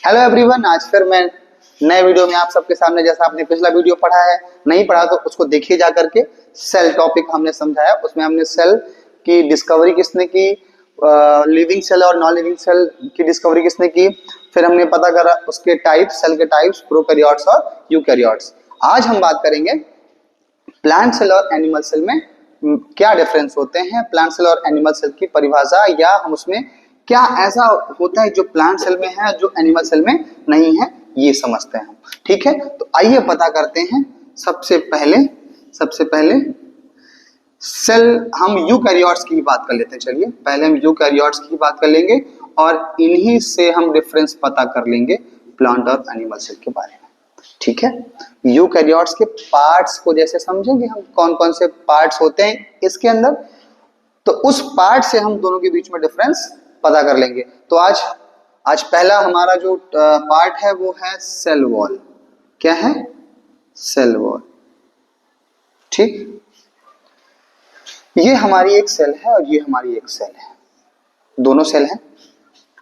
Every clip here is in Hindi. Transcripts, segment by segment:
हेलो एवरीवन, आज फिर मैं नए वीडियो में आप सबके सामने, जैसा आपने पिछला वीडियो पढ़ा है, नहीं पढ़ा तो उसको देखिए जा करके। सेल टॉपिक हमने समझाया, उसमें हमने सेल की डिस्कवरी किसने की, लिविंग सेल और नॉन लिविंग सेल की डिस्कवरी किसने की, फिर हमने पता करा उसके टाइप्स, सेल के टाइप्स, प्रोकैरियोट्स और यूकैरियोट्स। आज हम बात करेंगे प्लांट सेल और एनिमल सेल में क्या डिफरेंस होते हैं, प्लांट सेल और एनिमल सेल की परिभाषा, या हम उसमें क्या ऐसा होता है जो प्लांट सेल में है जो एनिमल सेल में नहीं है, ये समझते हैं हम। ठीक है, तो आइए पता करते हैं। सबसे पहले सेल, हम यूकैरियोट्स की बात कर लेते हैं। चलिए पहले हम यूकैरियोट्स की बात कर लेंगे और इन्हीं से हम डिफरेंस पता कर लेंगे प्लांट और एनिमल सेल के बारे में। ठीक है, यूकैरियोट्स के पार्ट्स को जैसे समझेंगे हम, कौन कौन से पार्ट्स होते हैं इसके अंदर, तो उस पार्ट से हम दोनों के बीच में डिफरेंस पता कर लेंगे। तो आज पहला हमारा जो पार्ट है वो है सेल वॉल। क्या है? Cell wall. ठीक, ये हमारी एक सेल है और ये हमारी एक सेल है, दोनों सेल हैं।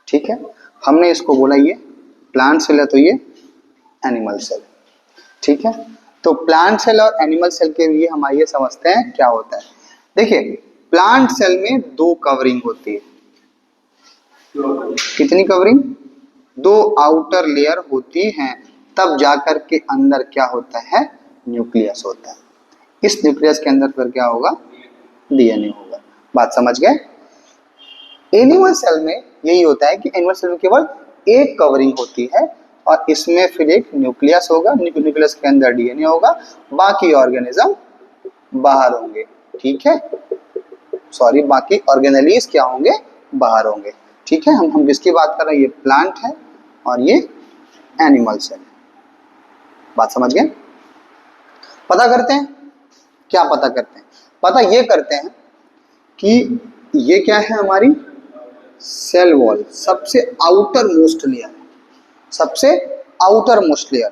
ठीक है, हमने इसको बोला ये प्लांट सेल है तो ये एनिमल सेल। ठीक है, तो प्लांट सेल और एनिमल सेल के लिए हम आइए समझते हैं क्या होता है। देखिए, प्लांट सेल में दो कवरिंग होती है। कितनी कवरिंग? दो आउटर लेयर होती हैं, तब जाकर के अंदर क्या होता है? न्यूक्लियस होता है। इस न्यूक्लियस के अंदर फिर क्या होगा? डीएनए होगा। बात समझ गए? एनिमल सेल में यही होता है कि एनिमल सेल में केवल एक कवरिंग होती है और इसमें फिर एक न्यूक्लियस होगा, न्यूक्लियस के अंदर डीएनए होगा, बाकी ऑर्गेनिज्म बाहर होंगे। ठीक है, सॉरी, बाकी ऑर्गेनेलीज क्या होंगे? बाहर होंगे। ठीक है, हम किसकी बात कर रहे हैं? ये प्लांट है और ये एनिमल सेल। बात समझ गए? पता करते हैं, क्या पता करते हैं? पता ये करते हैं कि ये क्या है? हमारी सेल वॉल, सबसे आउटर मोस्ट लेयर, सबसे आउटर मोस्ट लेयर।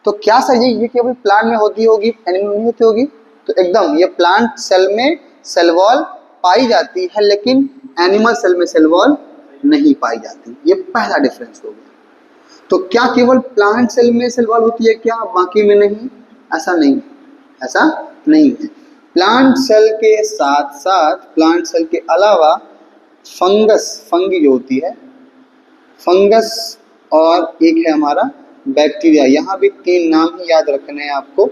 तो क्या सही है, ये केवल प्लांट में होती होगी, एनिमल में नहीं होती होगी? तो एकदम, ये प्लांट सेल में सेल वॉल पाई जाती है, लेकिन एनिमल सेल में सेल वॉल नहीं पाई जाती। ये पहला डिफरेंस हो गया। तो क्या केवल प्लांट सेल में सेल वॉल होती है क्या, बाकी में नहीं? ऐसा नहीं है, ऐसा नहीं है। प्लांट सेल के साथ साथ, प्लांट सेल के अलावा फंगी होती है, फंगस, और एक है हमारा बैक्टीरिया। यहाँ भी तीन नाम ही याद रखने हैं आपको,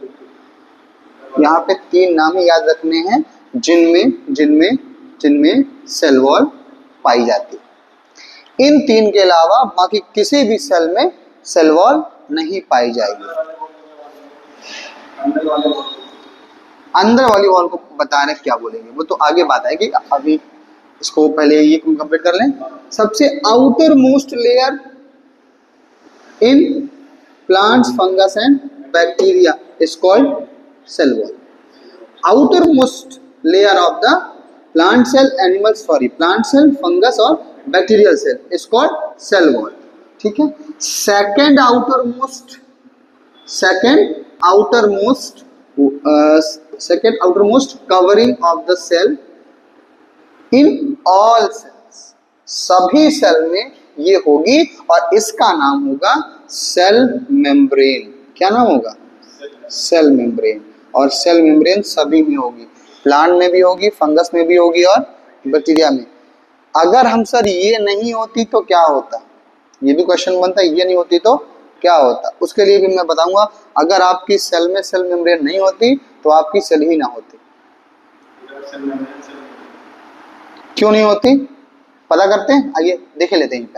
यहाँ पे तीन नाम ही याद रखने हैं जिनमें सेल वॉल पाई जाती है। इन तीन के अलावा बाकी किसी भी सेल में सेल वॉल नहीं पाई जाएगी। अंदर वाली वॉल को बता रहे क्या बोलेंगे, वो तो आगे बात आएगी, अभी इसको पहले ये कंप्लीट कर लें। सबसे outermost layer in plants, fungus and bacteria is called cell wall. outermost layer of the plant cell, plant cell, fungus और bacterial cell is called cell wall. ठीक है, second outermost covering of the cell in all cells, सभी सेल में ये होगी और इसका नाम होगा सेल मेम्ब्रेन। क्या नाम होगा? Cell membrane. और सेल मेम्ब्रेन सभी में होगी, प्लांट में भी होगी, फंगस में भी होगी और बैक्टीरिया में। अगर हम सर ये नहीं होती तो क्या होता? ये भी क्वेश्चन बनता है, ये नहीं होती तो क्या होता? उसके लिए भी मैं बताऊंगा। अगर आपकी सेल में सेल मेम्ब्रेन नहीं होती तो आपकी सेल ही ना होती। क्यों नहीं होती पता करते हैं, आइए देख लेते हैं।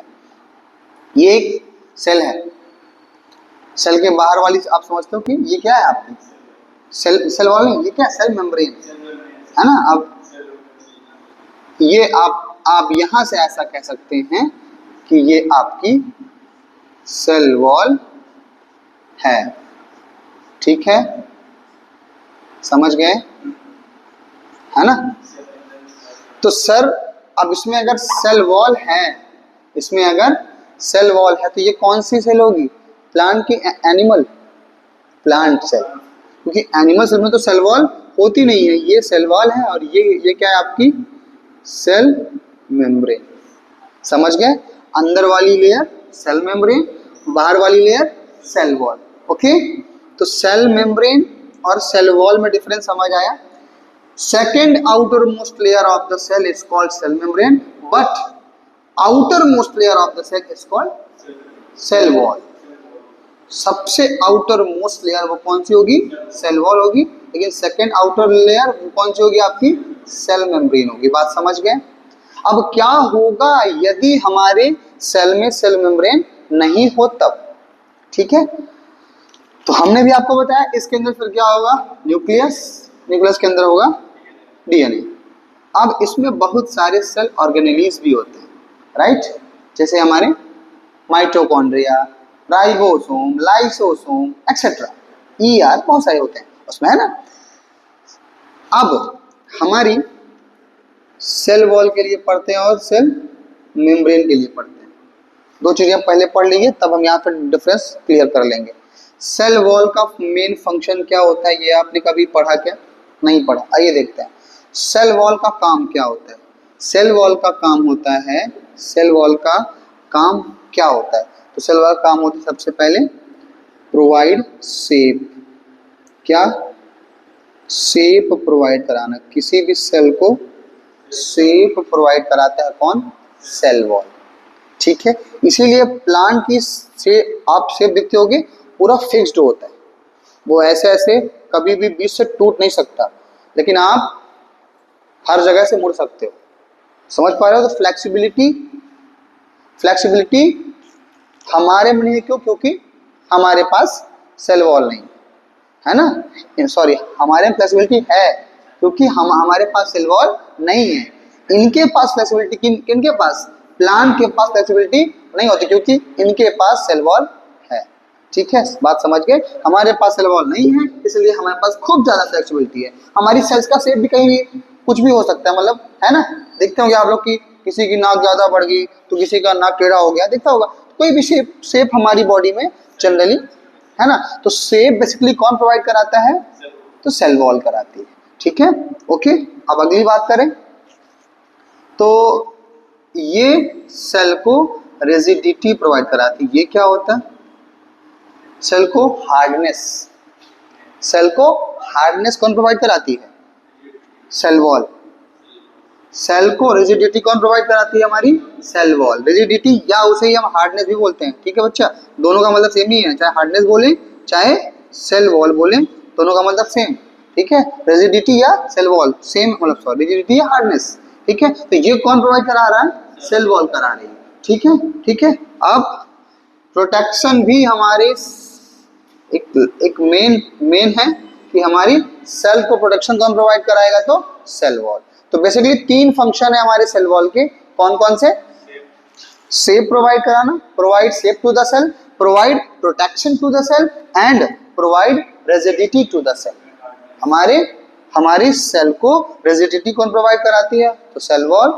ये एक सेल है, सेल के बाहर वाली आप समझते हो कि ये क्या है? आपकी सेल वॉल नहीं, ये क्या? सेल मेम्ब्रेन है ना। अब ये आप यहां से ऐसा कह सकते हैं कि ये आपकी सेल वॉल है। ठीक है, समझ गए? है ना। तो सर अब इसमें अगर सेल वॉल है, इसमें अगर सेल वॉल है तो ये कौन सी सेल होगी? प्लांट की एनिमल? प्लांट सेल, क्योंकि एनिमल सेल में तो सेल वॉल होती नहीं है। ये सेल वॉल है और ये क्या है? आपकी सेल मेम्ब्रेन। समझ गए? अंदर वाली लेयर सेल मेम्ब्रेन बाहर वाली लेयर सेल वॉल। ओके, तो सेल मेम्ब्रेन और सेल वॉल में डिफरेंस समझ आया। Second outermost layer of the cell is called cell membrane, but outermost layer of the cell is called cell wall. सबसे आउटर मोस्ट लेयर वो कौन सी होगी? सेल वॉल होगी। लेकिन सेकेंड आउटर लेयर वो कौन सी होगी? आपकी सेल मेम्ब्रेन होगी। बात समझ गए? अब क्या होगा यदि हमारे सेल में सेल मेम्ब्रेन नहीं हो तब? ठीक है, तो हमने भी आपको बताया इसके अंदर फिर क्या होगा? न्यूक्लियस, न्यूक्लियस के अंदर होगा डीएनए। अब इसमें बहुत सारे सेल ऑर्गेनेलीज भी होते हैं, राइट? जैसे हमारे mitochondria, ribosome, lysosome etcetera, ER, बहुत सारे होते हैं उसमें, है ना। अब हमारी सेल वॉल के लिए पढ़ते हैं और सेल मेम्ब्रेन के लिए पढ़ते हैं। दो चीजें पहले पढ़ लीजिए, तब हम यहाँ पर डिफरेंस क्लियर कर लेंगे। सेल वॉल का मेन फंक्शन क्या होता है, ये आपने कभी पढ़ा क्या? नहीं पढ़ा। आइए देखते हैं सेल वॉल का काम क्या होता है। सेल वॉल का काम होता है, सेल वॉल का काम क्या होता है? तो सेल वॉल का काम होता है सबसे पहले प्रोवाइड शेप। क्या? शेप प्रोवाइड कराना। किसी भी सेल को शेप प्रोवाइड कराता है कौन? Cell wall. ठीक है, इसीलिए प्लांट की से आप शेप देखते होगे पूरा फिक्स्ड होता है, वो ऐसे ऐसे कभी भी बीच से टूट नहीं सकता, लेकिन आप हर जगह से मुड़ सकते हो। समझ पा रहे हो? तो फ्लेक्सिबिलिटी, फ्लेक्सिबिलिटी हमारे में नहीं है। क्यों? क्योंकि हमारे पास सेल वॉल नहीं है ना। सॉरी, हमारे में फ्लेक्सिबिलिटी है क्योंकि हमारे पास सेल वॉल नहीं है। इनके पास फ्लेक्सिबिलिटी, किनके पास? प्लांट के पास फ्लेक्सिबिलिटी नहीं होती क्योंकि इनके पास सेल वॉल है। ठीक है, बात समझ गए? हमारे पास सेल वॉल नहीं है, इसलिए हमारे पास खूब ज्यादा फ्लेक्सिबिलिटी है। हमारी सेल्स का शेप भी कहीं भी कुछ भी हो सकता है, मतलब, है ना। देखते होंगे आप लोग की किसी की नाक ज्यादा बढ़ गई तो किसी का नाक टेढ़ा हो गया, देखता होगा। कोई भी शेप हमारी बॉडी में जनरली, है ना। तो शेप बेसिकली कौन प्रोवाइड कराता है? तो सेल वॉल कराती है। ठीक है, ओके। अब अगली बात करें तो ये सेल को रिजिडिटी प्रोवाइड कराती है। ये क्या होता है? सेल को हार्डनेस, सेल को हार्डनेस कौन प्रोवाइड कराती है? Cell wall. सेल को रिजिडिटी कौन प्रोवाइड कराती है? हमारी सेल वॉल। रिजिडिटी या उसे ही हम हार्डनेस भी बोलते हैं। ठीक है बच्चा, दोनों का मतलब सेम ही है, चाहे हार्डनेस बोले चाहे सेल वॉल बोले, दोनों का मतलब सेम। ठीक है, रिजिडिटी या सेल वॉल सेम, मतलब सॉरी, रिजिडिटी या हार्डनेस। ठीक है, तो ये कौन प्रोवाइड करा रहा है? सेल वॉल करा रही है। ठीक है, ठीक है। अब प्रोटेक्शन भी हमारे एक मेन है कि हमारी सेल को प्रोटेक्शन कौन प्रोवाइड कराएगा? तो सेल वॉल। तो बेसिकली तीन फंक्शन है हमारे सेल वॉल के। कौन कौन से? शेप प्रोवाइड कराना, provide shape to the cell, provide protection to the cell and provide rigidity to the cell. हमारी सेल को रिजिडिटी कौन प्रोवाइड कराती है? तो सेल वॉल।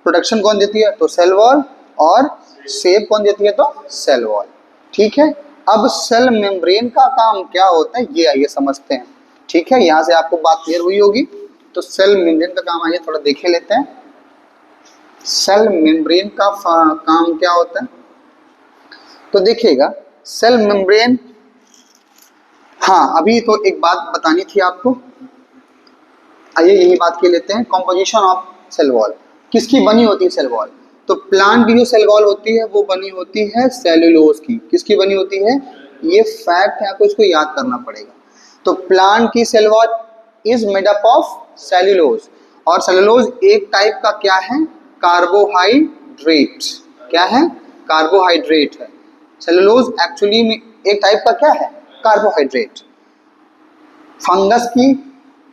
प्रोटेक्शन कौन देती है? तो सेल वॉल। और शेप कौन देती है? तो सेल वॉल। ठीक है, अब सेल मेम्ब्रेन का काम क्या होता है ये आइए समझते हैं। ठीक है, यहां से आपको बात क्लियर हुई होगी। तो सेल मेम्ब्रेन का काम आइए थोड़ा देखे लेते हैं। सेल मेम्ब्रेन का काम क्या होता है? तो देखिएगा सेल मेम्ब्रेन, हाँ अभी तो एक बात बतानी थी आपको, आइए यही बात के लेते हैं। कॉम्पोजिशन ऑफ सेल वॉल, किसकी बनी होती है सेल वॉल? तो प्लांट की जो सेल वॉल होती है वो बनी होती है सेल्यूलोज की। किसकी बनी होती है? ये फैक्ट है, आपको इसको याद करना पड़ेगा। तो प्लांट की cell wall is made up of cellulose, और सेल्यूलोज एक टाइप का क्या है? कार्बोहाइड्रेट। क्या है? कार्बोहाइड्रेट है। सेल्यूलोज एक्चुअली में एक टाइप का क्या है? कार्बोहाइड्रेट। फंगस की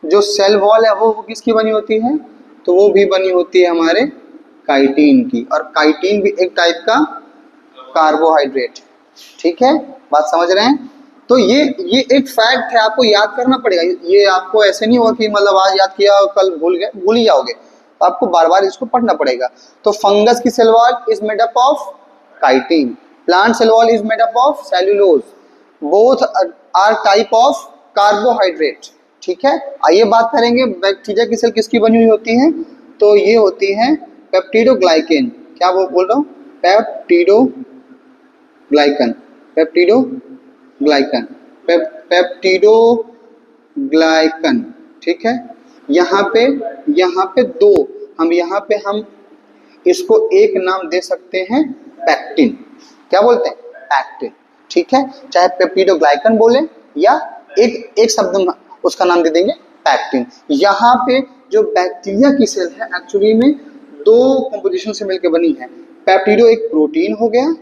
जो सेल वॉल है वो किसकी बनी होती है? तो वो भी बनी होती है हमारे काइटिन की, और काइटिन भी एक टाइप का कार्बोहाइड्रेट। ठीक है, बात समझ रहे हैं? तो ये एक फैक्ट है, आपको याद करना पड़ेगा। ये आपको ऐसे नहीं होगा कि मतलब आज याद किया और कल भूल गए, भूल ही जाओगे। आपको बार बार इसको पढ़ना पड़ेगा। तो फंगस की cell wall is made up of chitin, plant cell wall is made up of cellulose, both are type of carbohydrate. ठीक है, आइए बात करेंगे बैक्टीरिया की सेल किसकी बनी हुई होती है? तो ये होती है पेप्टिडोग्लाइकेन। क्या वो बोल रहा हूँ? पेप्टिडोग्लाइकन। पेप्टिडोग्लाइकन, पेप्टिडोग्लाइकन, ठीक है। यहाँ पे दो, हम इसको एक नाम दे सकते हैं पैक्टिन। क्या बोलते हैं? पैक्टिन, ठीक है। चाहे पेप्टिडोग्लाइकन बोले या एक शब्द में उसका नाम दे देंगे पैक्टिन। यहाँ पे जो बैक्टीरिया की सेल है एक्चुअली में दो कंपोजिशन से मिलकर बनी है। पेप्टिडो एक प्रोटीन हो गया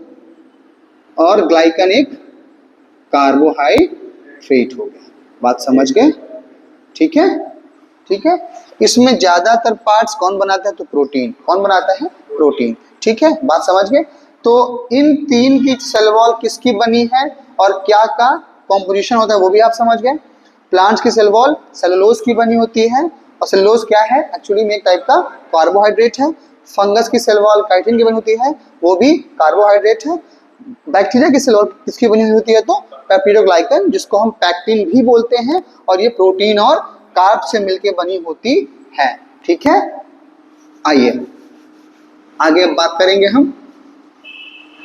और ग्लाइकन एक कार्बोहाइड्रेट हो गया। बात समझ गए? ठीक है, ठीक है। इसमें ज्यादातर पार्ट्स कौन बनाता है? तो प्रोटीन। कौन बनाता है? प्रोटीन, ठीक है। बात समझ गए? तो इन तीन की सेल वॉल किसकी बनी है और क्या का कॉम्पोजिशन होता है वो भी आप समझ गए। प्लांट्स की सेल वॉल सेलुलोज की बनी होती है और सेलुलोज क्या है? एक्चुअली में एक टाइप का कार्बोहाइड्रेट है। फंगस की सेल वॉल काइटिन की बनी होती है, वो भी कार्बोहाइड्रेट है। बैक्टीरिया की सेल वॉल किसकी बनी होती है? तो पेप्टिडोग्लाइकन, जिसको हम पैक्टिन भी बोलते हैं, और ये प्रोटीन और कार्ब से मिलकर बनी होती है, ठीक है। आइए आगे बात करेंगे हम।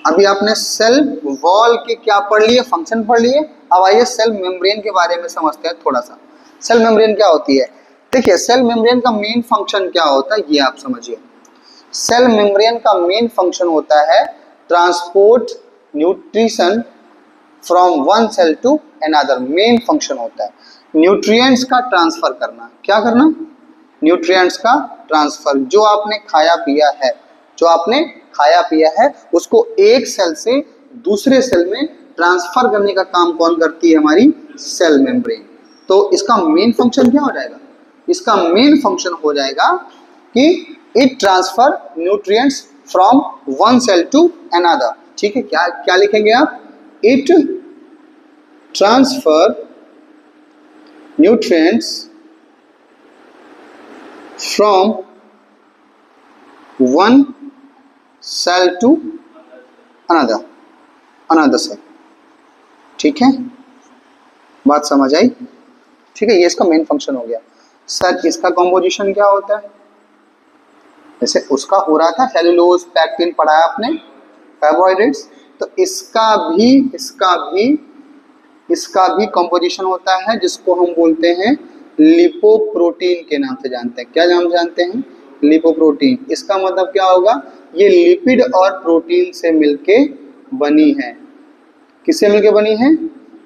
अभी आपने सेल वॉल के क्या पढ़ लिए? फंक्शन पढ़ लिए। अब आइए सेल मेम्ब्रेन के बारे में समझते हैं थोड़ा सा। सेल मेम्ब्रेन क्या होती है? देखिए, सेल मेम्ब्रेन का मेन फंक्शन क्या होता है ये आप समझिए। सेल मेम्ब्रेन का मेन फंक्शन होता है transport nutrition from one cell to another. Main function होता है न्यूट्रिएंट्स का ट्रांसफर करना। क्या करना? न्यूट्रिएंट्स का ट्रांसफर। जो आपने खाया पिया है उसको एक सेल से दूसरे सेल में ट्रांसफर करने का काम कौन करती है? हमारी सेल मेम्ब्रेन। तो इसका मेन फंक्शन क्या हो जाएगा? इसका मेन फंक्शन हो जाएगा कि it transfer nutrients from one cell to another, ठीक है। क्या लिखेंगे आप? It transfer nutrients from one cell to another cell, ठीक है। बात समझ आई? ठीक है, ये इसका मेन फंक्शन हो गया। सर इसका कॉम्पोजिशन क्या होता है? जैसे उसका हो रहा था सेलुलोज, पैक्टिन पढ़ाया आपने, कार्बोहाइड्रेट्स, तो इसका भी कॉम्पोजिशन होता है जिसको हम बोलते हैं लिपोप्रोटीन के नाम से जानते हैं। क्या नाम जानते हैं? लिपोप्रोटीन। इसका मतलब क्या होगा? ये लिपिड और प्रोटीन से मिलके बनी है। किससे मिलके बनी है?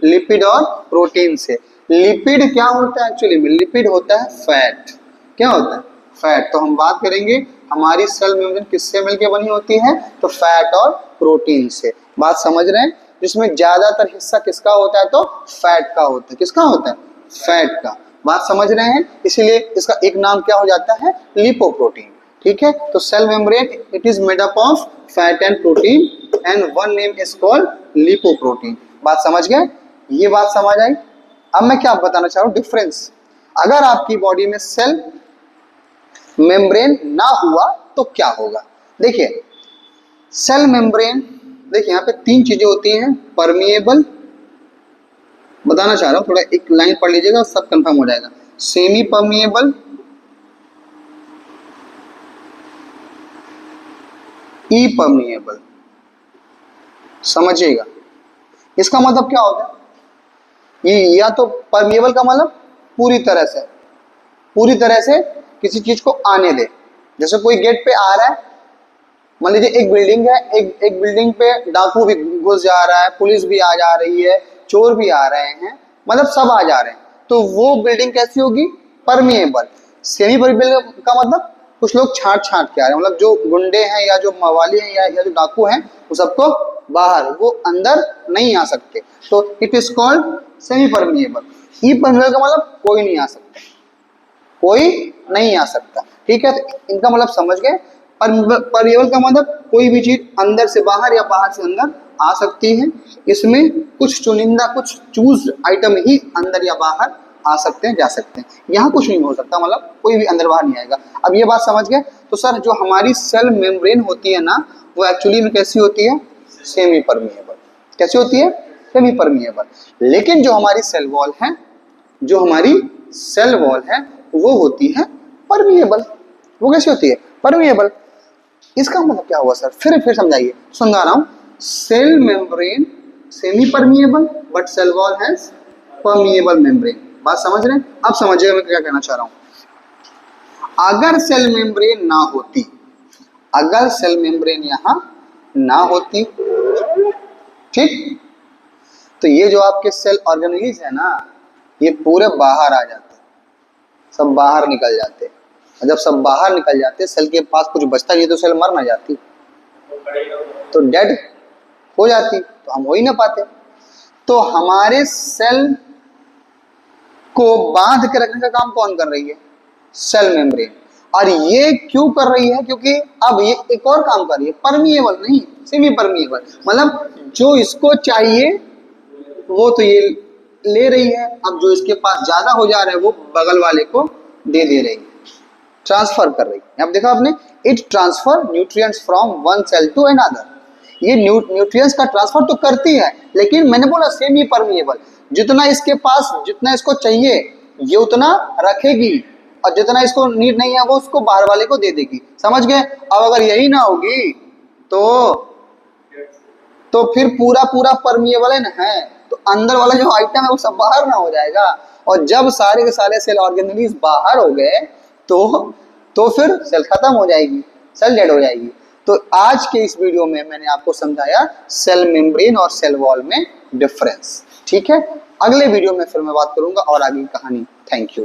लिपिड और प्रोटीन से। लिपिड क्या होता है? एक्चुअली में लिपिड होता है फैट। क्या होता है? फैट। तो हम बात करेंगे हमारी सेल मेम्ब्रेन किससे मिलके बनी होती है? तो फैट और प्रोटीन से। बात समझ रहे हैं? जिसमें ज्यादातर हिस्सा किसका होता है? तो फैट का होता है। किसका होता है? फैट का। बात समझ रहे हैं? इसीलिए इसका एक नाम क्या हो जाता है? लिपोप्रोटीन, ठीक है। तो cell membrane it is made up of fat and protein and one name is called lipoprotein. बात समझ गए? ये बात समझ आई? अब मैं क्या बताना चाह रहा हूँ डिफरेंस। अगर आपकी बॉडी में सेल मेम्ब्रेन ना हुआ तो क्या होगा? देखिए सेल मेम्ब्रेन, देखिए यहाँ पे तीन चीजें होती हैं। परमिएबल, बताना चाह रहा हूँ, थोड़ा एक लाइन पढ़ लीजिएगा सब कंफर्म हो जाएगा। Semi permeable, impermeable. समझिएगा इसका मतलब क्या होता है? ये या तो परमिएबल का मतलब पूरी तरह से किसी चीज को आने दे। जैसे कोई गेट पे आ रहा है, मान लीजिए एक बिल्डिंग है, एक बिल्डिंग पे डाकू भी घुस जा रहा है, पुलिस भी आ जा रही है, चोर भी आ रहे हैं, मतलब सब आ जा रहे हैं, तो वो बिल्डिंग कैसी होगी? परमिएबल। सेमी परमिएबल का मतलब कुछ लोग छांट के आ रहे हैं, मतलब जो गुंडे हैं या जो मवाली हैं या जो डाकू हैं वो सबको बाहर, वो अंदर नहीं आ सकते, तो it is called semi permeable. Impermeable का मतलब कोई नहीं आ सकता, ठीक है। तो इनका मतलब समझ गए। परमिएबल का मतलब कोई भी चीज अंदर से बाहर या बाहर से अंदर आ सकती है। इसमें कुछ चुनिंदा, कुछ चूज आइटम ही अंदर या बाहर आ सकते हैं, जा सकते हैं। यहाँ कुछ नहीं हो सकता, मतलब कोई भी अंदर बाहर नहीं आएगा। अब ये बात समझ गए? तो सर जो हमारी सेल मेम्ब्रेन होती है ना, वो एक्चुअली में कैसी होती है? Semi permeable. कैसी होती है? Semi permeable. लेकिन जो हमारी सेल वॉल है वो होती है परमिएबल। वो कैसी होती है? परमिएबल। इसका मतलब क्या हुआ सर? फिर समझाइए, समझा रहा हूं। Cell membrane semipermeable but cell wall has permeable membrane. बात समझ रहे हैं? अब समझिएगा मैं क्या कहना चाह रहा हूं। अगर सेल मेम्ब्रेन ना होती, अगर सेल मेम्ब्रेन यहां ना होती, ठीक, तो ये जो आपके सेल ऑर्गेनेलीज है ना, ये पूरे बाहर आ जाते, सब बाहर निकल जाते। और जब सब बाहर निकल जाते, सेल के पास कुछ बचता नहीं तो सेल मर ना जाती, तो डेड हो जाती, तो हम हो ही ना पाते। तो हमारे सेल को बांध के रखने का काम कौन कर रही है? Cell membrane. और ये क्यों कर रही है? क्योंकि अब ये एक और काम कर रही है, परमिएबल नहीं, सेमी परमिएबल, मतलब जो इसको चाहिए वो तो ये ले रही है, अब जो इसके पास ज्यादा हो जा रहा है वो बगल वाले को दे रही है, ट्रांसफर कर रही है। अब देखा आपने, it transfer nutrients from one cell to another. ये न्यूट्रिएंट्स का ट्रांसफर तो करती है, लेकिन मैंने बोला सेमी परमिएबल, जितना इसके पास, जितना इसको चाहिए ये उतना रखेगी, और जितना इसको नीड नहीं है वो उसको बाहर वाले को दे देगी। समझ गए? अब अगर यही ना होगी तो फिर पूरा पूरा परमिएबल है ना, है तो अंदर वाला जो आइटम है वो सब बाहर ना हो जाएगा, और जब सारे के सारे सेल ऑर्गेनेलीज बाहर हो गए तो फिर सेल खत्म हो जाएगी, सेल डेड हो जाएगी। तो आज के इस वीडियो में मैंने आपको समझाया सेल मेम्ब्रेन और सेल वॉल में डिफरेंस। ठीक है, अगले वीडियो में फिर मैं बात करूंगा और आगे की कहानी। Thank you.